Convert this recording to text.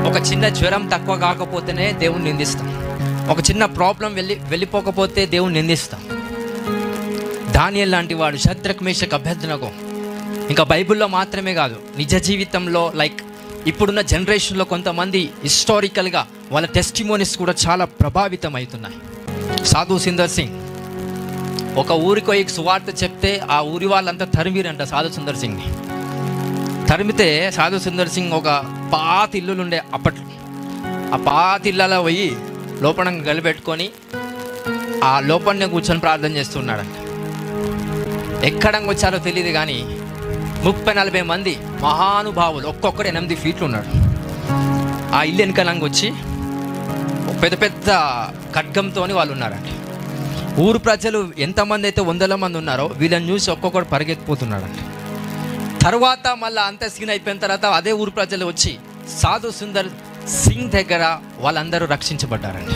ఒక చిన్న జ్వరం తక్కువ కాకపోతేనే దేవుణ్ణి నిందిస్తాం. ఒక చిన్న ప్రాబ్లం వెళ్ళిపోకపోతే దేవుణ్ణి నిందిస్తాం. దానియేలు లాంటి వాడు, శద్రక్ మేషక్ అబేద్నెగో, ఇంకా బైబిల్లో మాత్రమే కాదు, నిజ జీవితంలో ఇప్పుడున్న జనరేషన్లో కొంతమంది హిస్టారికల్గా వాళ్ళ టెస్టిమోనీస్ కూడా చాలా ప్రభావితం అవుతున్నాయి. సాధు సుందర్ సింగ్ ఒక ఊరికి సువార్త చెప్తే ఆ ఊరి వాళ్ళంతా తరిమిరంట సాధు సుందర్ సింగ్ని. తరిమితే సాధు సుందర్ సింగ్ ఒక పాత ఇల్లులు ఉండే అప్పట్లో, ఆ పాత ఇళ్ళలో పోయి లోపల గలిపెట్టుకొని ఆ లోపలనే కూర్చొని ప్రార్థన చేస్తున్నాడంట. ఎక్కడంగా వచ్చారో తెలియదు కానీ 30-40 మంది మహానుభావులు, ఒక్కొక్కరు 8 ఫీట్లు ఉన్నాడు. ఆ ఇల్లు వెనకాలంగా వచ్చి పెద్ద పెద్ద ఖడ్గంతో వాళ్ళు ఉన్నారంట. ఊరు ప్రజలు ఎంతమంది అయితే 100 మంది ఉన్నారో వీళ్ళని చూసి ఒక్కొక్కడు పరిగెత్తిపోతున్నాడంట. తర్వాత మళ్ళీ అంత సీన్ అయిపోయిన తర్వాత అదే ఊరు ప్రజలు వచ్చి సాధు సుందర్ సింగ్ దగ్గర వాళ్ళందరూ రక్షించబడ్డారంట.